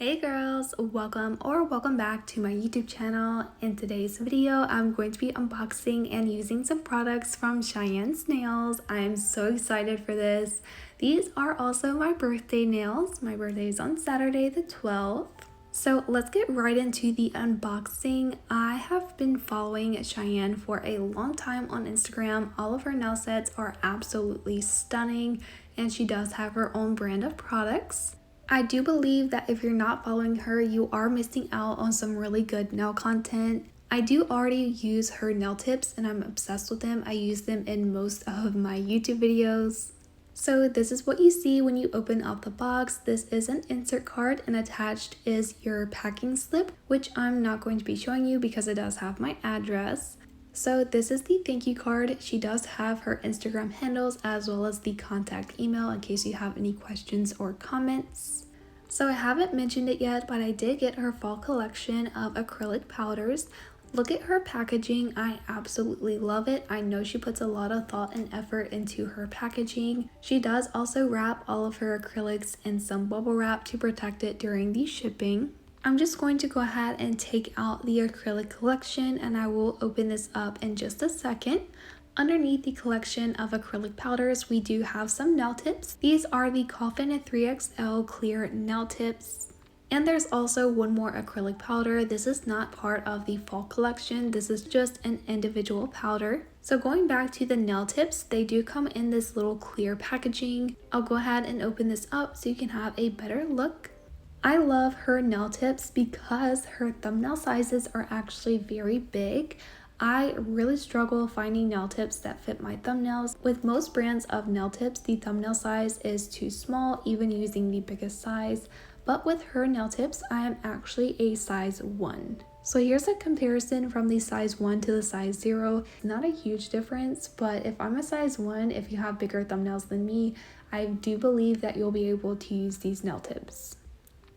Hey girls, welcome back to my YouTube channel. In today's video, I'm going to be unboxing and using some products from Cheyenne's nails. I'm so excited for this. These are also my birthday nails. My birthday is on Saturday the 12th. So let's get right into the unboxing. I have been following Cheyenne for a long time on Instagram. All of her nail sets are absolutely stunning and she does have her own brand of products. I do believe that if you're not following her, you are missing out on some really good nail content. I do already use her nail tips and I'm obsessed with them. I use them in most of my YouTube videos. So this is what you see when you open up the box. This is an insert card and attached is your packing slip, which I'm not going to be showing you because it does have my address. So this is the thank you card. She does have her Instagram handles as well as the contact email in case you have any questions or comments. So I haven't mentioned it yet, but I did get her fall collection of acrylic powders. Look at her packaging. I absolutely love it. I know she puts a lot of thought and effort into her packaging. She does also wrap all of her acrylics in some bubble wrap to protect it during the shipping. I'm just going to go ahead and take out the acrylic collection and I will open this up in just a second. Underneath the collection of acrylic powders, we do have some nail tips. These are the Coffin 3XL clear nail tips. And there's also one more acrylic powder. This is not part of the fall collection. This is just an individual powder. So going back to the nail tips, they do come in this little clear packaging. I'll go ahead and open this up so you can have a better look. I love her nail tips because her thumbnail sizes are actually very big. I really struggle finding nail tips that fit my thumbnails. With most brands of nail tips, the thumbnail size is too small, even using the biggest size. But with her nail tips, I am actually a size 1. So here's a comparison from the size 1 to the size 0. Not a huge difference, but if I'm a size 1, if you have bigger thumbnails than me, I do believe that you'll be able to use these nail tips.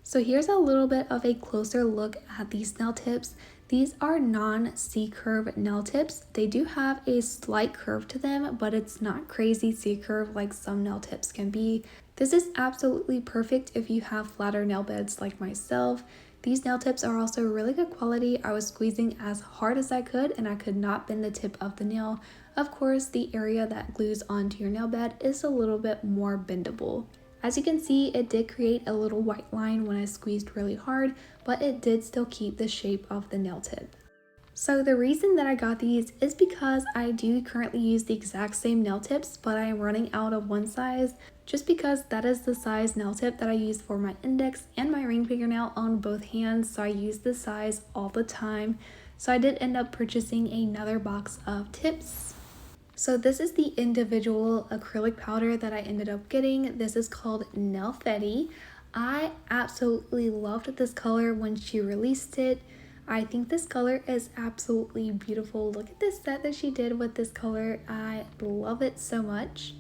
So here's a little bit of a closer look at these nail tips. These are non-C-curve nail tips. They do have a slight curve to them, but it's not crazy C-curve like some nail tips can be. This is absolutely perfect if you have flatter nail beds like myself. These nail tips are also really good quality. I was squeezing as hard as I could and I could not bend the tip of the nail. Of course, the area that glues onto your nail bed is a little bit more bendable. As you can see, it did create a little white line when I squeezed really hard, but it did still keep the shape of the nail tip. So the reason that I got these is because I do currently use the exact same nail tips, but I am running out of one size just because that is the size nail tip that I use for my index and my ring fingernail on both hands, so I use this size all the time. So I did end up purchasing another box of tips. So this is the individual acrylic powder that I ended up getting. This is called Nailfetti. I absolutely loved this color when she released it. I think this color is absolutely beautiful. Look at this set that she did with this color. I love it so much.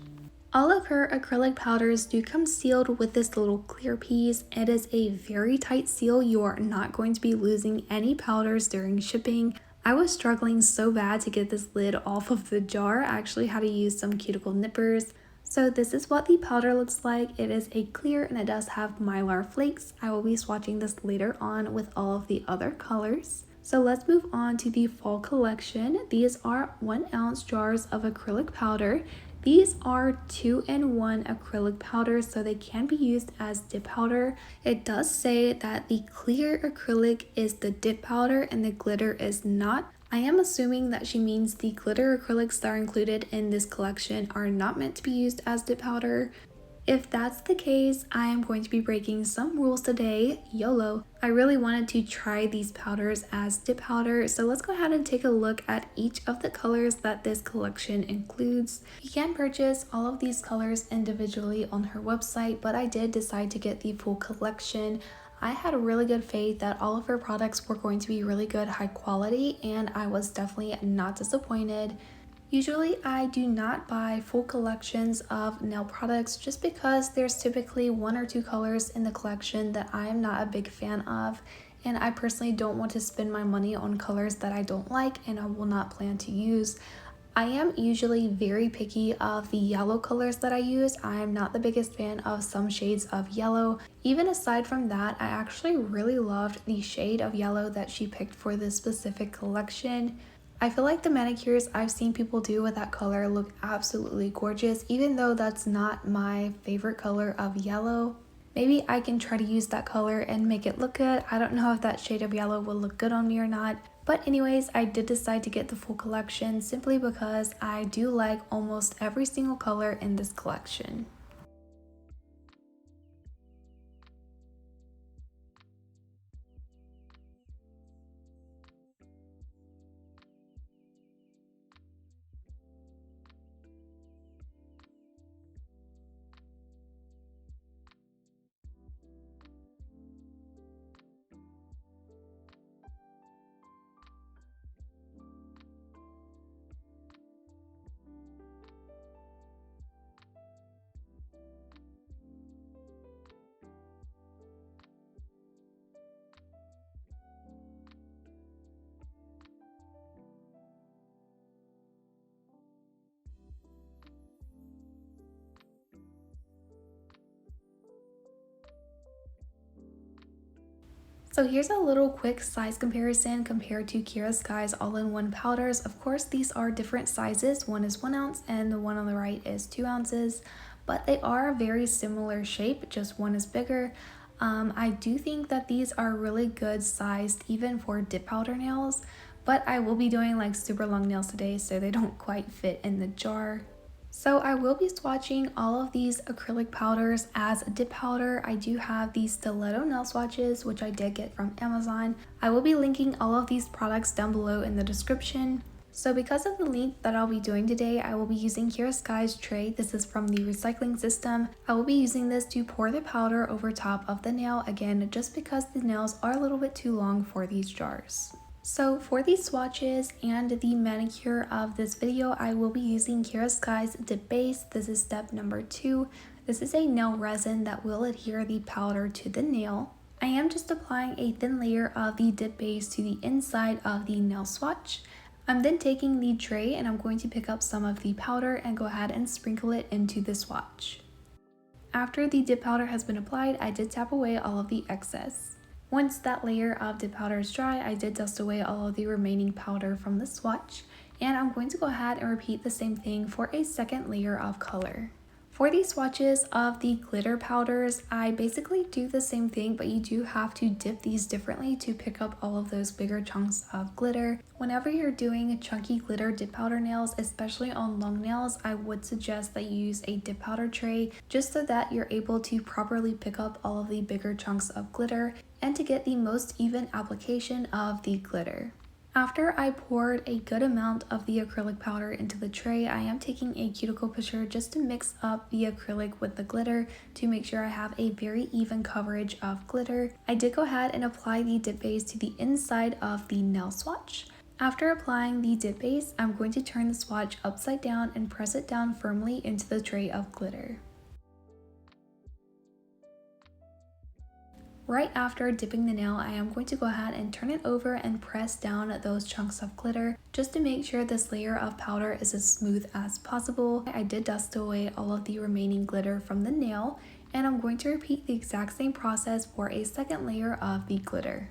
All of her acrylic powders do come sealed with this little clear piece. It is a very tight seal. You are not going to be losing any powders during shipping. I was struggling so bad to get this lid off of the jar. I actually had to use some cuticle nippers. So this is what the powder looks like. It is a clear and it does have mylar flakes. I will be swatching this later on with all of the other colors. So let's move on to the fall collection. These are 1 ounce jars of acrylic powder. These are 2-in-1 acrylic powder, so they can be used as dip powder. It does say that the clear acrylic is the dip powder and the glitter is not. I am assuming that she means the glitter acrylics that are included in this collection are not meant to be used as dip powder. If that's the case, I am going to be breaking some rules today, YOLO. I really wanted to try these powders as dip powder, so let's go ahead and take a look at each of the colors that this collection includes. You can purchase all of these colors individually on her website, but I did decide to get the full collection. I had a really good faith that all of her products were going to be really good, high quality, and I was definitely not disappointed. Usually I do not buy full collections of nail products just because there's typically 1 or 2 colors in the collection that I am not a big fan of, and I personally don't want to spend my money on colors that I don't like and I will not plan to use. I am usually very picky of the yellow colors that I use. I am not the biggest fan of some shades of yellow. Even aside from that, I actually really loved the shade of yellow that she picked for this specific collection. I feel like the manicures I've seen people do with that color look absolutely gorgeous, even though that's not my favorite color of yellow. Maybe I can try to use that color and make it look good. I don't know if that shade of yellow will look good on me or not. But anyways, I did decide to get the full collection simply because I do like almost every single color in this collection. So here's a little quick size comparison compared to Kiara Sky's all-in-one powders. Of course, these are different sizes. One is 1 ounce and the one on the right is 2 ounces, but they are a very similar shape, just one is bigger. I do think that these are really good sized even for dip powder nails, but I will be doing like super long nails today, so they don't quite fit in the jar. So I will be swatching all of these acrylic powders as a dip powder. I do have these stiletto nail swatches, which I did get from Amazon. I will be linking all of these products down below in the description. So because of the link that I'll be doing today, I will be using Kiara Sky's tray. This is from the recycling system. I will be using this to pour the powder over top of the nail, again, just because the nails are a little bit too long for these jars. So for the swatches and the manicure of this video, I will be using Kiara Sky's dip base. This is step number 2. This is a nail resin that will adhere the powder to the nail. I am just applying a thin layer of the dip base to the inside of the nail swatch. I'm then taking the tray and I'm going to pick up some of the powder and go ahead and sprinkle it into the swatch. After the dip powder has been applied, I did tap away all of the excess. Once that layer of dip powder is dry, I did dust away all of the remaining powder from the swatch, and I'm going to go ahead and repeat the same thing for a second layer of color. For these swatches of the glitter powders, I basically do the same thing, but you do have to dip these differently to pick up all of those bigger chunks of glitter. Whenever you're doing chunky glitter dip powder nails, especially on long nails, I would suggest that you use a dip powder tray just so that you're able to properly pick up all of the bigger chunks of glitter and to get the most even application of the glitter. After I poured a good amount of the acrylic powder into the tray, I am taking a cuticle pusher just to mix up the acrylic with the glitter to make sure I have a very even coverage of glitter. I did go ahead and apply the dip base to the inside of the nail swatch. After applying the dip base, I'm going to turn the swatch upside down and press it down firmly into the tray of glitter. Right after dipping the nail, I am going to go ahead and turn it over and press down those chunks of glitter just to make sure this layer of powder is as smooth as possible. I did dust away all of the remaining glitter from the nail, and I'm going to repeat the exact same process for a second layer of the glitter.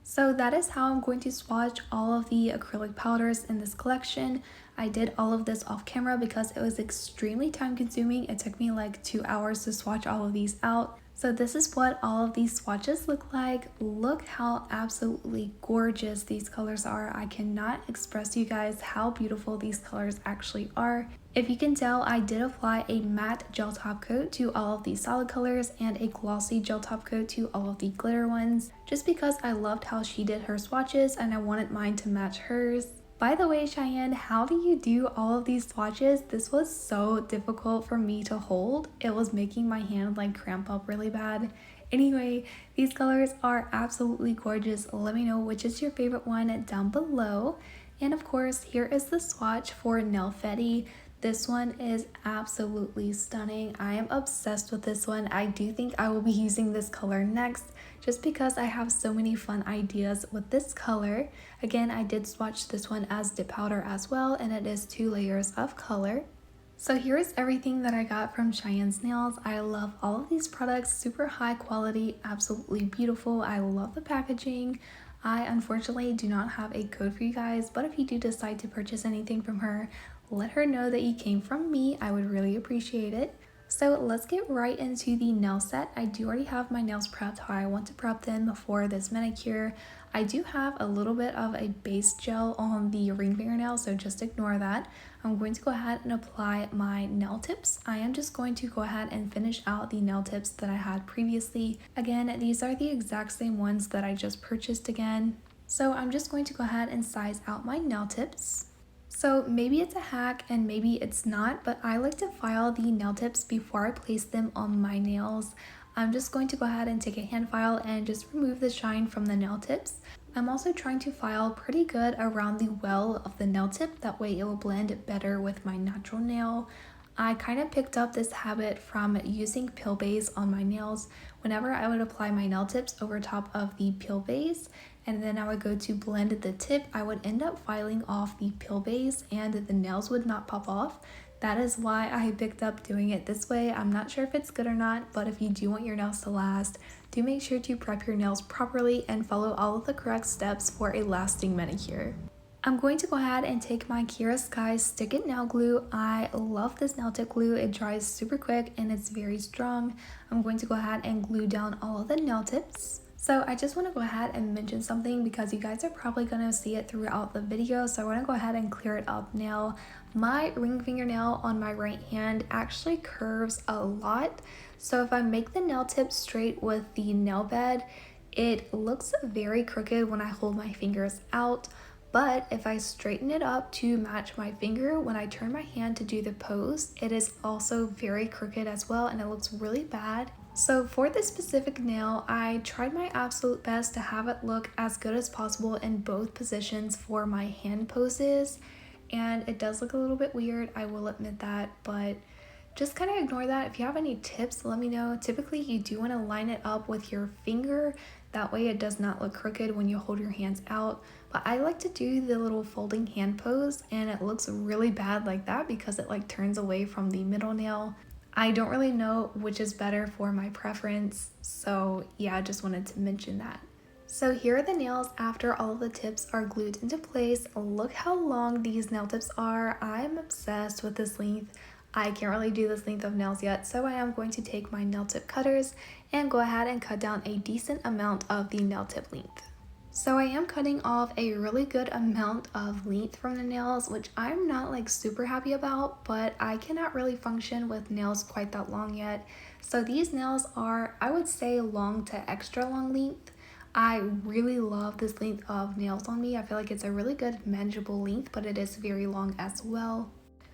So that is how I'm going to swatch all of the acrylic powders in this collection. I did all of this off camera because it was extremely time consuming. It took me like 2 hours to swatch all of these out. So this is what all of these swatches look like. Look how absolutely gorgeous these colors are. I cannot express to you guys how beautiful these colors actually are. If you can tell, I did apply a matte gel top coat to all of these solid colors and a glossy gel top coat to all of the glitter ones, just because I loved how she did her swatches and I wanted mine to match hers. By the way, Cheyenne, how do you do all of these swatches? This was so difficult for me to hold. It was making my hand like cramp up really bad. Anyway, these colors are absolutely gorgeous. Let me know which is your favorite one down below. And of course, here is the swatch for Nail Fetty. This one is absolutely stunning. I am obsessed with this one. I do think I will be using this color next just because I have so many fun ideas with this color. Again, I did swatch this one as dip powder as well, and it is 2 layers of color. So here's everything that I got from Cheyenne's Nails. I love all of these products, super high quality, absolutely beautiful. I love the packaging. I unfortunately do not have a code for you guys, but if you do decide to purchase anything from her, let her know that you came from me. I would really appreciate it. So let's get right into the nail set. I do already have my nails prepped how I want to prep them for this manicure. I do have a little bit of a base gel on the ring fingernail, so just ignore that. I'm going to go ahead and apply my nail tips. I am just going to go ahead and finish out the nail tips that I had previously. Again, these are the exact same ones that I just purchased again. So I'm just going to go ahead and size out my nail tips. So maybe it's a hack and maybe it's not, but I like to file the nail tips before I place them on my nails. I'm just going to go ahead and take a hand file and just remove the shine from the nail tips. I'm also trying to file pretty good around the well of the nail tip, that way it will blend better with my natural nail. I kind of picked up this habit from using peel base on my nails. Whenever I would apply my nail tips over top of the peel base, and then I would go to blend the tip, I would end up filing off the peel base and the nails would not pop off. That is why I picked up doing it this way. I'm not sure if it's good or not, but if you do want your nails to last, do make sure to prep your nails properly and follow all of the correct steps for a lasting manicure. I'm going to go ahead and take my Kiara Sky Stick It Nail Glue. I love this nail tip glue. It dries super quick and it's very strong. I'm going to go ahead and glue down all of the nail tips. So I just want to go ahead and mention something because you guys are probably going to see it throughout the video. So I want to go ahead and clear it up now. My ring fingernail on my right hand actually curves a lot. So if I make the nail tip straight with the nail bed, it looks very crooked when I hold my fingers out. But if I straighten it up to match my finger, when I turn my hand to do the pose, it is also very crooked as well and it looks really bad. So for this specific nail, I tried my absolute best to have it look as good as possible in both positions for my hand poses. And it does look a little bit weird, I will admit that, but just kind of ignore that. If you have any tips, let me know. Typically, you do want to line it up with your finger. That way it does not look crooked when you hold your hands out. But I like to do the little folding hand pose and it looks really bad like that because it like turns away from the middle nail. I don't really know which is better for my preference. So yeah, I just wanted to mention that. So here are the nails after all of the tips are glued into place. Look how long these nail tips are. I'm obsessed with this length. I can't really do this length of nails yet, so I am going to take my nail tip cutters and go ahead and cut down a decent amount of the nail tip length. So I am cutting off a really good amount of length from the nails, which I'm not like super happy about, but I cannot really function with nails quite that long yet. So these nails are, I would say, long to extra long length. I really love this length of nails on me. I feel like it's a really good manageable length, but it is very long as well.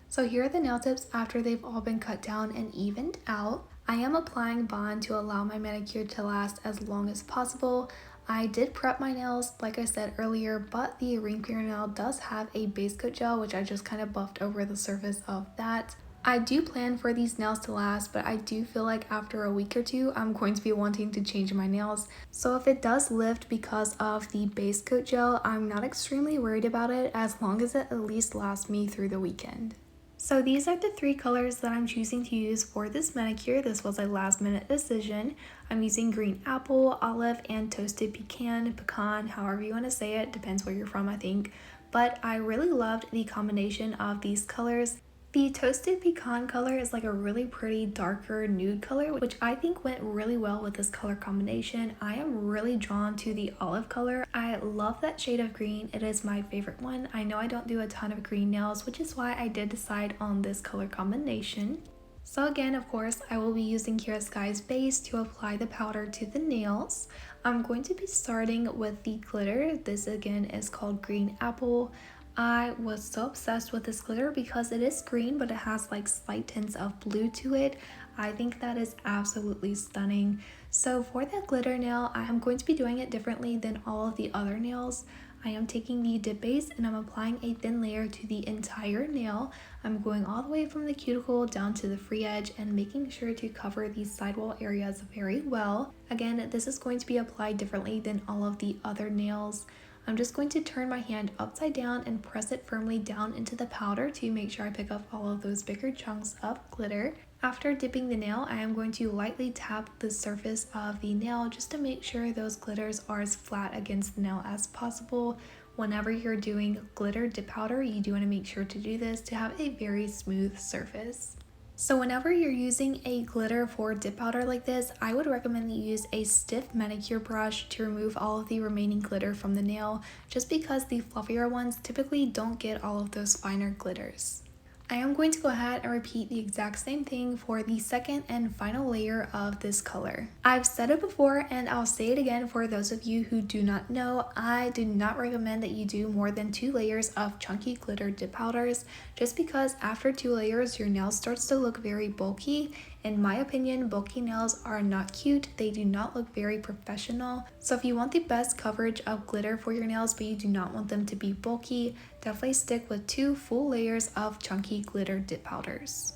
So here are the nail tips after they've all been cut down and evened out. I am applying bond to allow my manicure to last as long as possible. I did prep my nails, like I said earlier, but the ring fingernail does have a base coat gel, which I just kind of buffed over the surface of that. I do plan for these nails to last, but I do feel like after a week or two, I'm going to be wanting to change my nails. So if it does lift because of the base coat gel, I'm not extremely worried about it as long as it at least lasts me through the weekend. So these are the 3 colors that I'm choosing to use for this manicure. This was a last minute decision. I'm using green apple, olive, and toasted pecan, however you want to say it, depends where you're from I think. But I really loved the combination of these colors. The toasted pecan color is like a really pretty darker nude color, which I think went really well with this color combination. I am really drawn to the olive color. I love that shade of green. It is my favorite one. I know I don't do a ton of green nails, which is why I did decide on this color combination. So again, of course, I will be using Kiara Sky's base to apply the powder to the nails. I'm going to be starting with the glitter. This again is called Green Apple. I was so obsessed with this glitter because it is green, but it has like slight tints of blue to it. I think that is absolutely stunning. So for the glitter nail, I am going to be doing it differently than all of the other nails. I am taking the dip base and I'm applying a thin layer to the entire nail. I'm going all the way from the cuticle down to the free edge and making sure to cover these sidewall areas very well. Again, this is going to be applied differently than all of the other nails. I'm just going to turn my hand upside down and press it firmly down into the powder to make sure I pick up all of those bigger chunks of glitter. After dipping the nail, I am going to lightly tap the surface of the nail just to make sure those glitters are as flat against the nail as possible. Whenever you're doing glitter dip powder, you do want to make sure to do this to have a very smooth surface. So whenever you're using a glitter for dip powder like this, I would recommend that you use a stiff manicure brush to remove all of the remaining glitter from the nail, just because the fluffier ones typically don't get all of those finer glitters. I am going to go ahead and repeat the exact same thing for the second and final layer of this color. I've said it before and I'll say it again for those of you who do not know, I do not recommend that you do more than 2 layers of chunky glitter dip powders, just because after 2 layers your nail starts to look very bulky. In my opinion, bulky nails are not cute, they do not look very professional. So if you want the best coverage of glitter for your nails but you do not want them to be bulky, definitely stick with 2 full layers of chunky glitter dip powders.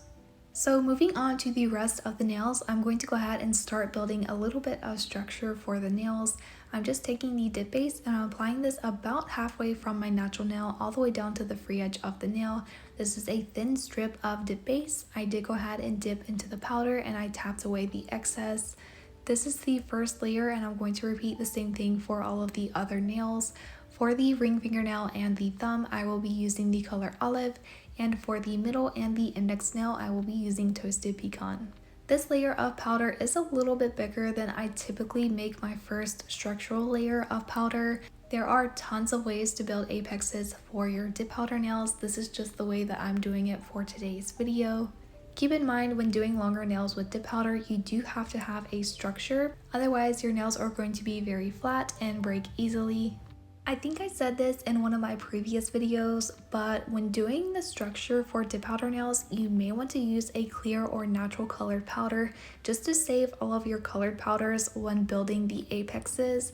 So moving on to the rest of the nails, I'm going to go ahead and start building a little bit of structure for the nails. I'm just taking the dip base and I'm applying this about halfway from my natural nail all the way down to the free edge of the nail. This is a thin strip of dip base. I did go ahead and dip into the powder and I tapped away the excess. This is the first layer and I'm going to repeat the same thing for all of the other nails. For the ring fingernail and the thumb, I will be using the color Olive, and for the middle and the index nail, I will be using Toasted Pecan. This layer of powder is a little bit bigger than I typically make my first structural layer of powder. There are tons of ways to build apexes for your dip powder nails. This is just the way that I'm doing it for today's video. Keep in mind when doing longer nails with dip powder, you do have to have a structure. Otherwise, your nails are going to be very flat and break easily. I think I said this in one of my previous videos, but when doing the structure for dip powder nails, you may want to use a clear or natural colored powder just to save all of your colored powders when building the apexes.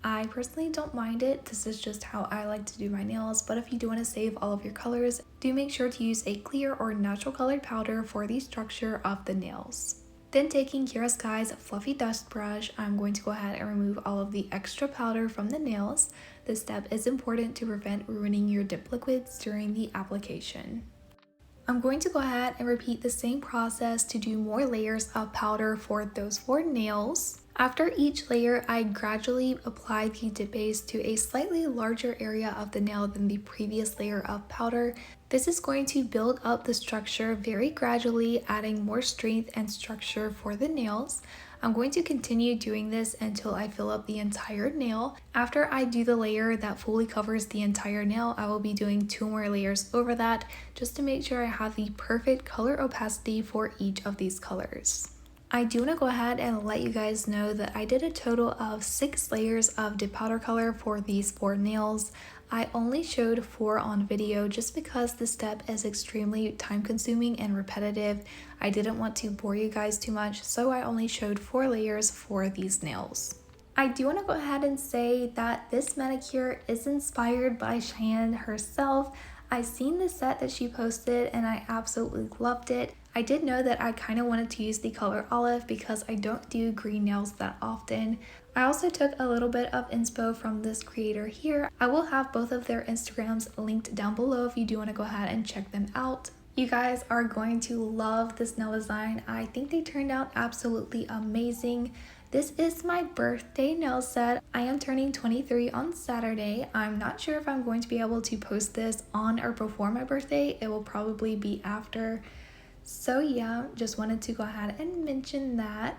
I personally don't mind it, this is just how I like to do my nails, but if you do want to save all of your colors, do make sure to use a clear or natural colored powder for the structure of the nails. Then taking Kiara Sky's fluffy dust brush, I'm going to go ahead and remove all of the extra powder from the nails. This step is important to prevent ruining your dip liquids during the application. I'm going to go ahead and repeat the same process to do more layers of powder for those 4 nails. After each layer, I gradually apply the dip base to a slightly larger area of the nail than the previous layer of powder. This is going to build up the structure very gradually, adding more strength and structure for the nails. I'm going to continue doing this until I fill up the entire nail. After I do the layer that fully covers the entire nail, I will be doing 2 more layers over that just to make sure I have the perfect color opacity for each of these colors. I do want to go ahead and let you guys know that I did a total of 6 layers of dip powder color for these 4 nails. I only showed 4 on video just because this step is extremely time consuming and repetitive. I didn't want to bore you guys too much, so I only showed 4 layers for these nails. I do want to go ahead and say that this manicure is inspired by Cheyenne herself. I seen the set that she posted and I absolutely loved it. I did know that I kind of wanted to use the color Olive because I don't do green nails that often. I also took a little bit of inspo from this creator here. I will have both of their Instagrams linked down below if you do want to go ahead and check them out. You guys are going to love this nail design. I think they turned out absolutely amazing. This is my birthday nail set. I am turning 23 on Saturday. I'm not sure if I'm going to be able to post this on or before my birthday. It will probably be after. So yeah, just wanted to go ahead and mention that.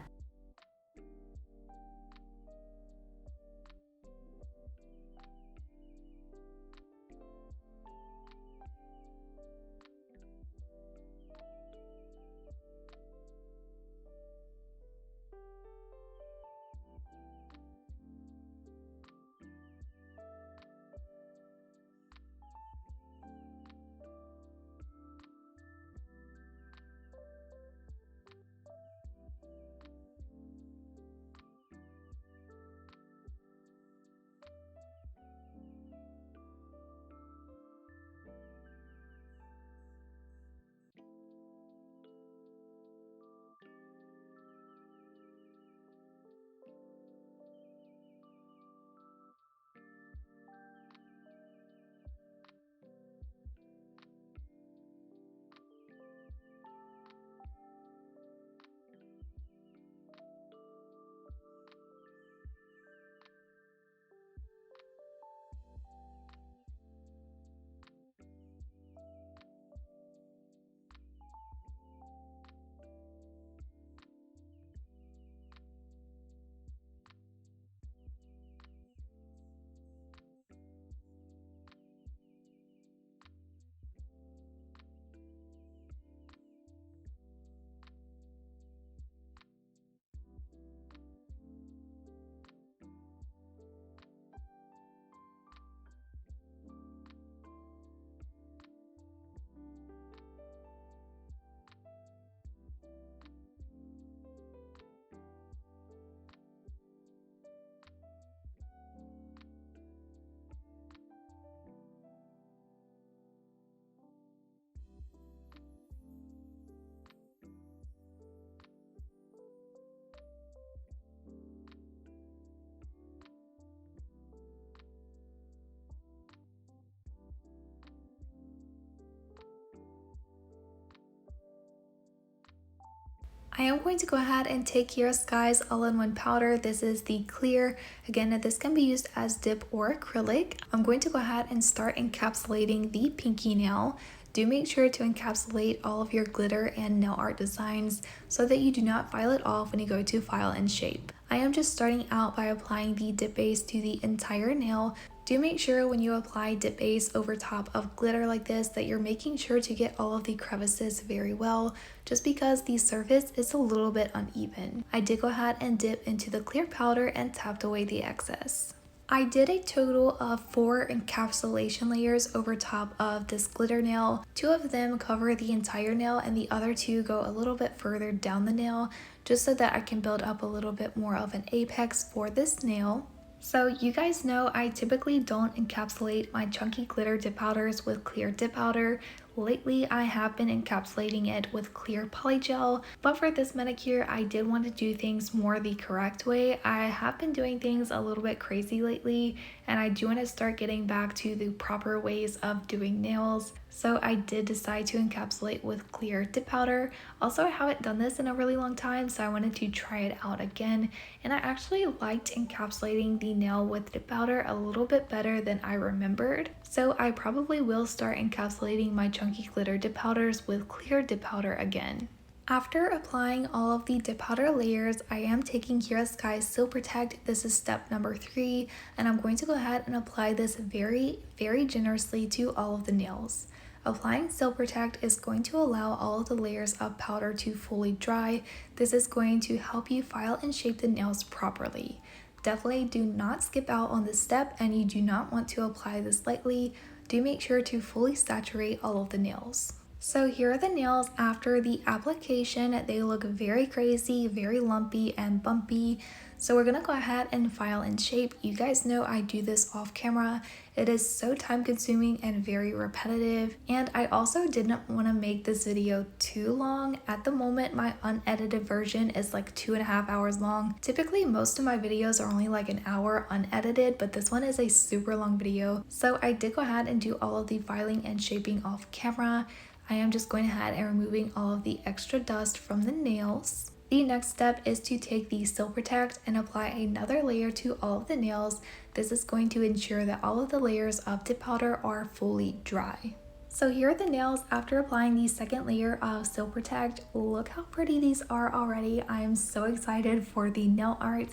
I am going to go ahead and take Kiara Sky's all-in-one powder. This is the clear. Again, this can be used as dip or acrylic. I'm going to go ahead and start encapsulating the pinky nail. Do make sure to encapsulate all of your glitter and nail art designs so that you do not file it off when you go to file and shape. I am just starting out by applying the dip base to the entire nail. Do make sure when you apply dip base over top of glitter like this that you're making sure to get all of the crevices very well, just because the surface is a little bit uneven. I did go ahead and dip into the clear powder and tapped away the excess. I did a total of 4 encapsulation layers over top of this glitter nail. 2 of them cover the entire nail and the other 2 go a little bit further down the nail, just so that I can build up a little bit more of an apex for this nail. So you guys know I typically don't encapsulate my chunky glitter dip powders with clear dip powder. Lately I have been encapsulating it with clear polygel, but for this manicure I did want to do things more the correct way. I have been doing things a little bit crazy lately, and I do want to start getting back to the proper ways of doing nails. So I did decide to encapsulate with clear dip powder. Also, I haven't done this in a really long time, so I wanted to try it out again. And I actually liked encapsulating the nail with dip powder a little bit better than I remembered. So I probably will start encapsulating my chunky glitter dip powders with clear dip powder again. After applying all of the dip powder layers, I am taking Kiara Sky's Seal Protect. This is step number 3, and I'm going to go ahead and apply this very generously to all of the nails. Applying Seal Protect is going to allow all of the layers of powder to fully dry. This is going to help you file and shape the nails properly. Definitely do not skip out on this step, and you do not want to apply this lightly. Do make sure to fully saturate all of the nails. So here are the nails after the application. They look very crazy, very lumpy and bumpy. So we're gonna go ahead and file and shape. You guys know I do this off camera. It is so time consuming and very repetitive. And I also didn't want to make this video too long. At the moment, my unedited version is like 2.5 hours long. Typically, most of my videos are only like an hour unedited, but this one is a super long video. So I did go ahead and do all of the filing and shaping off camera. I am just going ahead and removing all of the extra dust from the nails. The next step is to take the Seal Protect and apply another layer to all of the nails. This is going to ensure that all of the layers of dip powder are fully dry. So here are the nails after applying the second layer of Seal Protect. Look how pretty these are already. I am so excited for the nail art.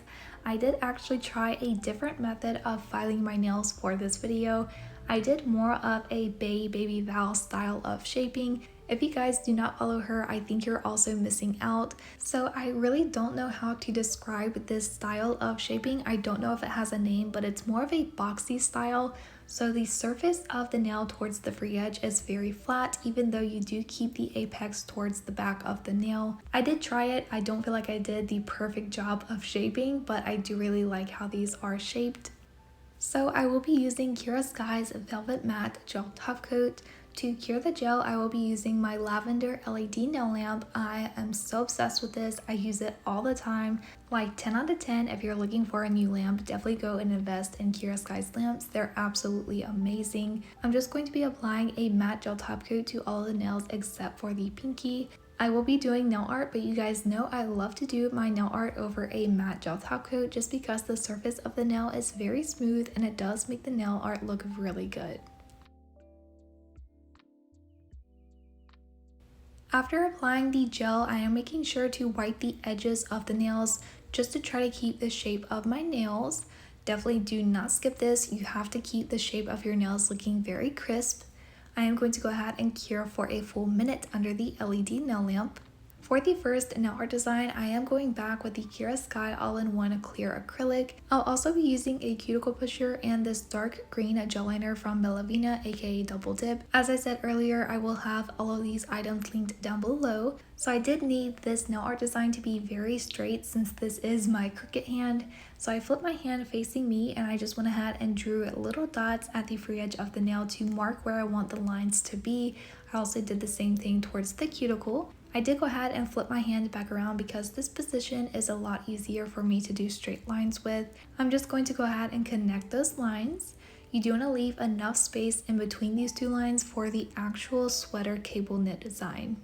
I did actually try a different method of filing my nails for this video. I did more of a Baby Val style of shaping. If you guys do not follow her, I think you're also missing out. So I really don't know how to describe this style of shaping. I don't know if it has a name, but it's more of a boxy style. So the surface of the nail towards the free edge is very flat, even though you do keep the apex towards the back of the nail. I did try it. I don't feel like I did the perfect job of shaping, but I do really like how these are shaped. So I will be using Kiara Sky's Velvet Matte Gel Top Coat. To cure the gel, I will be using my lavender LED nail lamp. I am so obsessed with this. I use it all the time. Like 10 out of 10, if you're looking for a new lamp, definitely go and invest in Kiara Sky's lamps. They're absolutely amazing. I'm just going to be applying a matte gel top coat to all of the nails except for the pinky. I will be doing nail art, but you guys know I love to do my nail art over a matte gel top coat just because the surface of the nail is very smooth and it does make the nail art look really good. After applying the gel, I am making sure to wipe the edges of the nails just to try to keep the shape of my nails. Definitely do not skip this. You have to keep the shape of your nails looking very crisp. I am going to go ahead and cure for a full minute under the LED nail lamp. For the first nail art design, I am going back with the Kiara Sky all-in-one clear acrylic. I'll also be using a cuticle pusher and this dark green gel liner from Melavina, aka Double Dip. As I said earlier, I will have all of these items linked down below. So I did need this nail art design to be very straight since this is my crooked hand. So I flipped my hand facing me and I just went ahead and drew little dots at the free edge of the nail to mark where I want the lines to be. I also did the same thing towards the cuticle. I did go ahead and flip my hand back around because this position is a lot easier for me to do straight lines with. I'm just going to go ahead and connect those lines. You do want to leave enough space in between these two lines for the actual sweater cable knit design.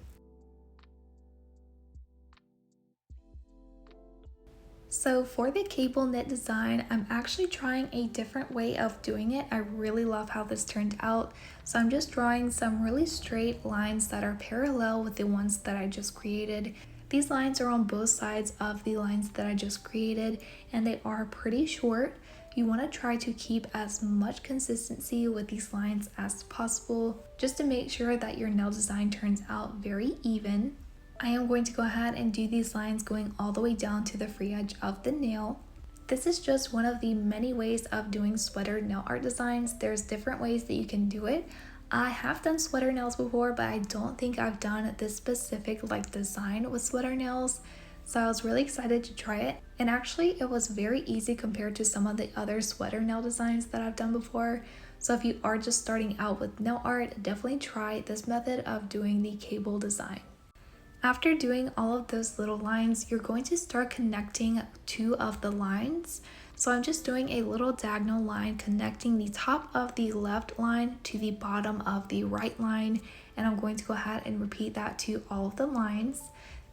So for the cable knit design, I'm actually trying a different way of doing it. I really love how this turned out. So I'm just drawing some really straight lines that are parallel with the ones that I just created. These lines are on both sides of the lines that I just created, and they are pretty short. You want to try to keep as much consistency with these lines as possible, just to make sure that your nail design turns out very even. I am going to go ahead and do these lines going all the way down to the free edge of the nail. This is just one of the many ways of doing sweater nail art designs. There's different ways that you can do it. I have done sweater nails before, but I don't think I've done this specific design with sweater nails. So I was really excited to try it. And actually it was very easy compared to some of the other sweater nail designs that I've done before. So if you are just starting out with nail art, definitely try this method of doing the cable design. After doing all of those little lines, you're going to start connecting two of the lines. So I'm just doing a little diagonal line connecting the top of the left line to the bottom of the right line. And I'm going to go ahead and repeat that to all of the lines.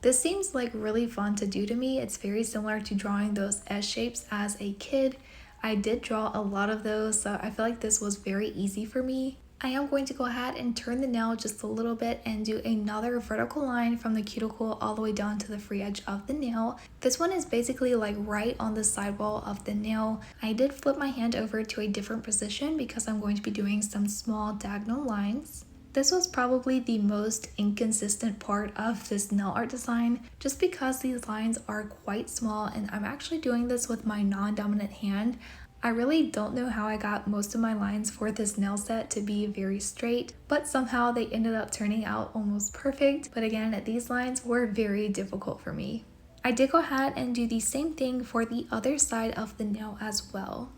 This seems like really fun to do to me. It's very similar to drawing those S shapes as a kid. I did draw a lot of those, so I feel like this was very easy for me. I am going to go ahead and turn the nail just a little bit and do another vertical line from the cuticle all the way down to the free edge of the nail. This one is basically right on the sidewall of the nail. I did flip my hand over to a different position because I'm going to be doing some small diagonal lines. This was probably the most inconsistent part of this nail art design, just because these lines are quite small and I'm actually doing this with my non-dominant hand. I really don't know how I got most of my lines for this nail set to be very straight, but somehow they ended up turning out almost perfect. But again, these lines were very difficult for me. I did go ahead and do the same thing for the other side of the nail as well.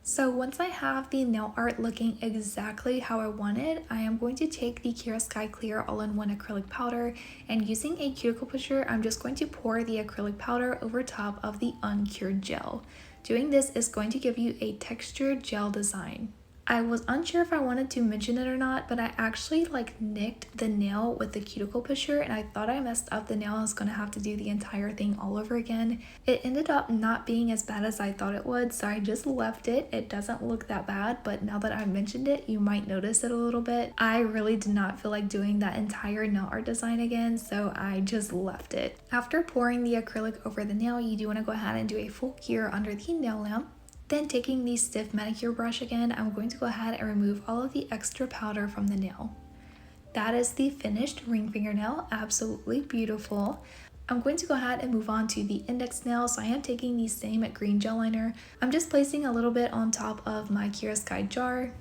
So once I have the nail art looking exactly how I wanted, I am going to take the Kiara Sky Clear All-in-One Acrylic Powder, and using a cuticle pusher, I'm just going to pour the acrylic powder over top of the uncured gel. Doing this is going to give you a textured gel design. I was unsure if I wanted to mention it or not, but I actually nicked the nail with the cuticle pusher, and I thought I messed up the nail. I was going to have to do the entire thing all over again. It ended up not being as bad as I thought it would, so I just left it. It doesn't look that bad, but now that I mentioned it, you might notice it a little bit. I really did not feel like doing that entire nail art design again, so I just left it. After pouring the acrylic over the nail, you do want to go ahead and do a full cure under the nail lamp. Then taking the stiff manicure brush again, I'm going to go ahead and remove all of the extra powder from the nail. That is the finished ring fingernail, absolutely beautiful. I'm going to go ahead and move on to the index nail, so I am taking the same green gel liner. I'm just placing a little bit on top of my Kiara Sky jar.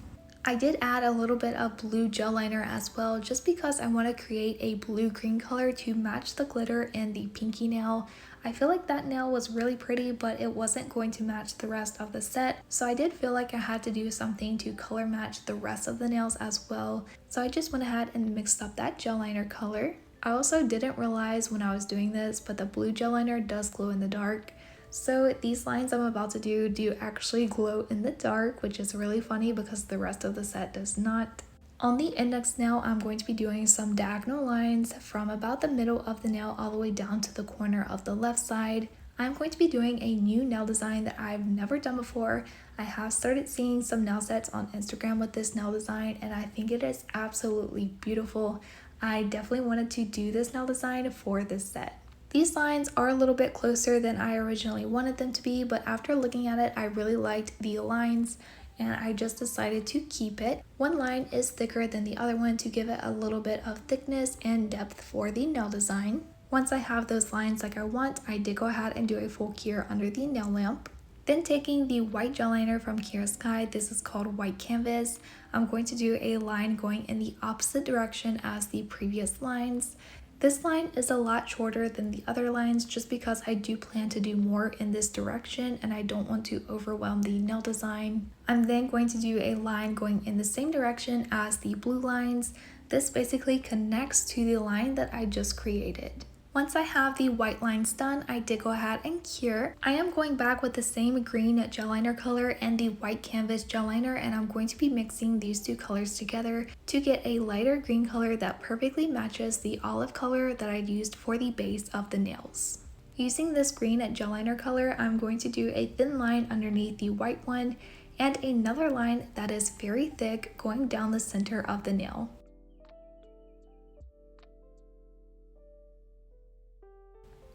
I did add a little bit of blue gel liner as well, just because I want to create a blue-green color to match the glitter in the pinky nail. I feel like that nail was really pretty, but it wasn't going to match the rest of the set, so I did feel like I had to do something to color match the rest of the nails as well. So I just went ahead and mixed up that gel liner color. I also didn't realize when I was doing this, but the blue gel liner does glow in the dark. So these lines I'm about to do actually glow in the dark, which is really funny because the rest of the set does not. On the index nail, I'm going to be doing some diagonal lines from about the middle of the nail all the way down to the corner of the left side. I'm going to be doing a new nail design that I've never done before. I have started seeing some nail sets on Instagram with this nail design, and I think it is absolutely beautiful. I definitely wanted to do this nail design for this set. These lines are a little bit closer than I originally wanted them to be, but after looking at it, I really liked the lines and I just decided to keep it. One line is thicker than the other one to give it a little bit of thickness and depth for the nail design. Once I have those lines like I want, I did go ahead and do a full cure under the nail lamp. Then taking the white gel liner from Kiara Sky, this is called White Canvas, I'm going to do a line going in the opposite direction as the previous lines. This line is a lot shorter than the other lines just because I do plan to do more in this direction and I don't want to overwhelm the nail design. I'm then going to do a line going in the same direction as the blue lines. This basically connects to the line that I just created. Once I have the white lines done, I did go ahead and cure. I am going back with the same green gel liner color and the white canvas gel liner, and I'm going to be mixing these two colors together to get a lighter green color that perfectly matches the olive color that I used for the base of the nails. Using this green gel liner color, I'm going to do a thin line underneath the white one and another line that is very thick going down the center of the nail.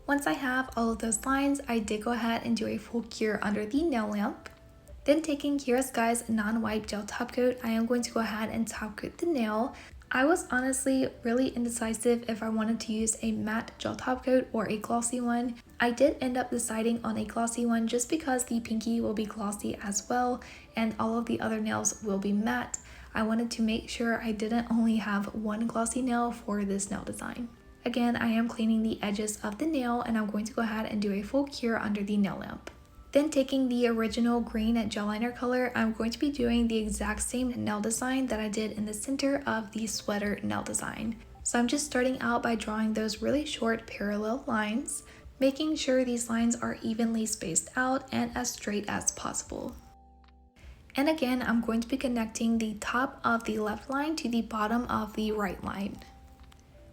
Once I have all of those lines, I did go ahead and do a full cure under the nail lamp. Then taking Kiara Sky's non-wipe gel top coat, I am going to go ahead and top coat the nail. I was honestly really indecisive if I wanted to use a matte gel top coat or a glossy one. I did end up deciding on a glossy one just because the pinky will be glossy as well and all of the other nails will be matte. I wanted to make sure I didn't only have one glossy nail for this nail design. Again, I am cleaning the edges of the nail and I'm going to go ahead and do a full cure under the nail lamp. Then taking the original green gel liner color, I'm going to be doing the exact same nail design that I did in the center of the sweater nail design. So I'm just starting out by drawing those really short parallel lines, making sure these lines are evenly spaced out and as straight as possible. And again, I'm going to be connecting the top of the left line to the bottom of the right line.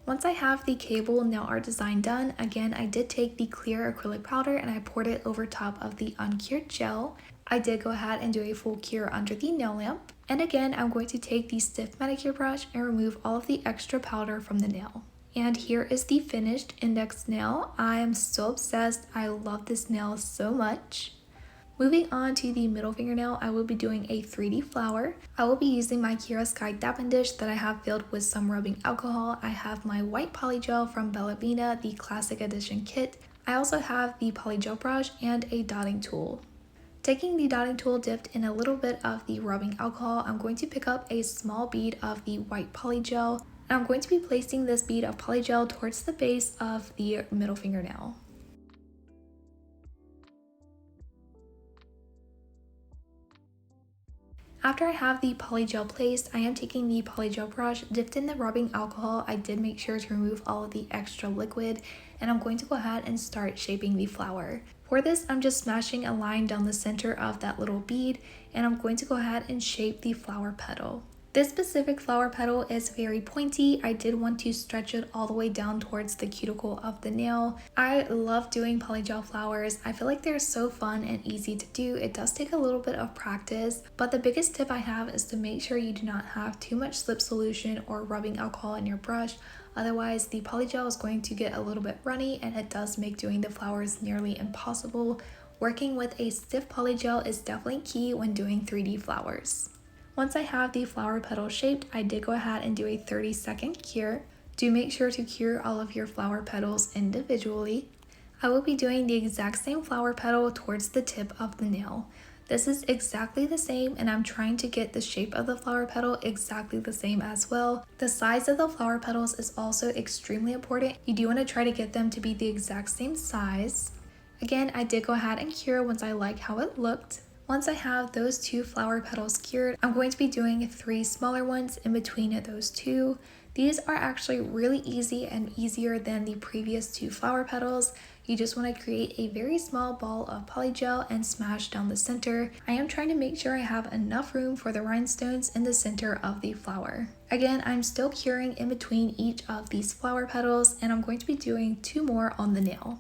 Once I have the cable nail art design done, again, I did take the clear acrylic powder and I poured it over top of the uncured gel. I did go ahead and do a full cure under the nail lamp. And again, I'm going to take the stiff manicure brush and remove all of the extra powder from the nail. And here is the finished index nail. I am so obsessed. I love this nail so much. Moving on to the middle fingernail, I will be doing a 3D flower. I will be using my Kiara Sky dapping dish that I have filled with some rubbing alcohol. I have my white polygel from Bellabina, the classic edition kit. I also have the polygel brush and a dotting tool. Taking the dotting tool dipped in a little bit of the rubbing alcohol, I'm going to pick up a small bead of the white polygel. And I'm going to be placing this bead of polygel towards the base of the middle fingernail. After I have the polygel placed, I am taking the polygel brush, dipped in the rubbing alcohol. I did make sure to remove all of the extra liquid, and I'm going to go ahead and start shaping the flower. For this, I'm just smashing a line down the center of that little bead, and I'm going to go ahead and shape the flower petal. This specific flower petal is very pointy. I did want to stretch it all the way down towards the cuticle of the nail. I love doing polygel flowers. I feel like they're so fun and easy to do. It does take a little bit of practice, but the biggest tip I have is to make sure you do not have too much slip solution or rubbing alcohol in your brush. Otherwise, the polygel is going to get a little bit runny and it does make doing the flowers nearly impossible. Working with a stiff polygel is definitely key when doing 3D flowers. Once I have the flower petal shaped, I did go ahead and do a 30-second cure. Do make sure to cure all of your flower petals individually. I will be doing the exact same flower petal towards the tip of the nail. This is exactly the same, and I'm trying to get the shape of the flower petal exactly the same as well. The size of the flower petals is also extremely important. You do want to try to get them to be the exact same size. Again, I did go ahead and cure once I like how it looked. Once I have those two flower petals cured, I'm going to be doing 3 smaller ones in between those two. These are actually really easy and easier than the previous 2 flower petals. You just want to create a very small ball of polygel and smash down the center. I am trying to make sure I have enough room for the rhinestones in the center of the flower. Again, I'm still curing in between each of these flower petals, and I'm going to be doing 2 more on the nail.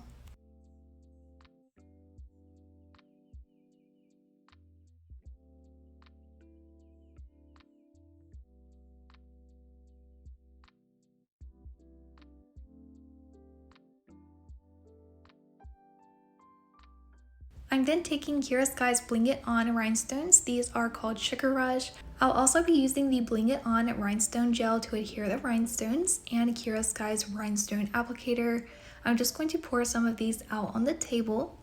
I'm then taking Kiara Sky's Bling It On rhinestones. These are called Sugar Rush. I'll also be using the Bling It On rhinestone gel to adhere the rhinestones and Kiara Sky's rhinestone applicator. I'm just going to pour some of these out on the table.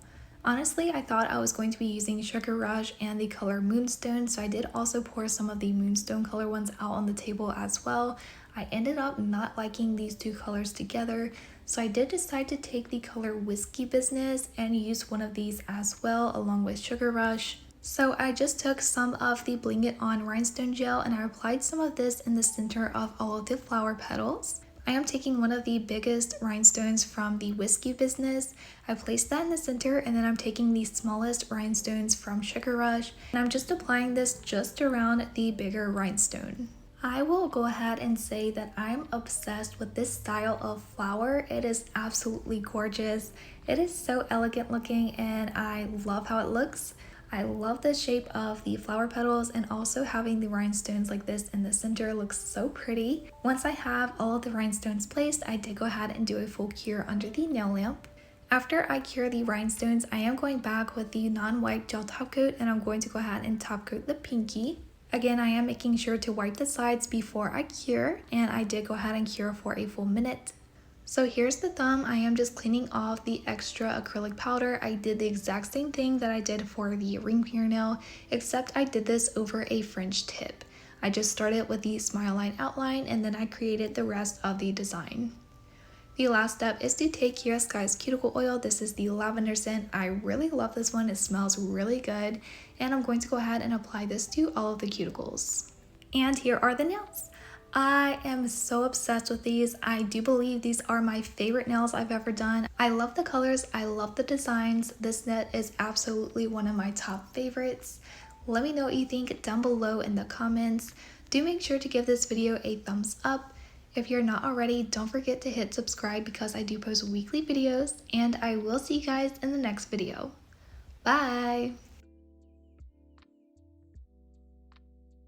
Honestly, I thought I was going to be using Sugar Rush and the color Moonstone, so I did also pour some of the Moonstone color ones out on the table as well. I ended up not liking these 2 colors together, so I did decide to take the color Whiskey Business and use one of these as well along with Sugar Rush. So I just took some of the Bling It On rhinestone gel and I applied some of this in the center of all of the flower petals. I am taking one of the biggest rhinestones from the whiskey business. I placed that in the center, and then I'm taking the smallest rhinestones from Sugar Rush, and I'm just applying this just around the bigger rhinestone. I will go ahead and say that I'm obsessed with this style of flower. It is absolutely gorgeous. It is so elegant looking and I love how it looks. I love the shape of the flower petals, and also having the rhinestones like this in the center looks so pretty. Once I have all of the rhinestones placed, I did go ahead and do a full cure under the nail lamp. After I cure the rhinestones, I am going back with the non-white gel top coat, and I'm going to go ahead and top coat the pinky. Again, I am making sure to wipe the sides before I cure, and I did go ahead and cure for a full minute. So here's the thumb. I am just cleaning off the extra acrylic powder. I did the exact same thing that I did for the ring fingernail, except I did this over a French tip. I just started with the smile line outline, and then I created the rest of the design. The last step is to take Kiara Sky's cuticle oil. This is the lavender scent. I really love this one. It smells really good. And I'm going to go ahead and apply this to all of the cuticles. And here are the nails. I am so obsessed with these. I do believe these are my favorite nails I've ever done. I love the colors. I love the designs. This net is absolutely one of my top favorites. Let me know what you think down below in the comments. Do make sure to give this video a thumbs up. If you're not already, don't forget to hit subscribe because I do post weekly videos, and I will see you guys in the next video. Bye!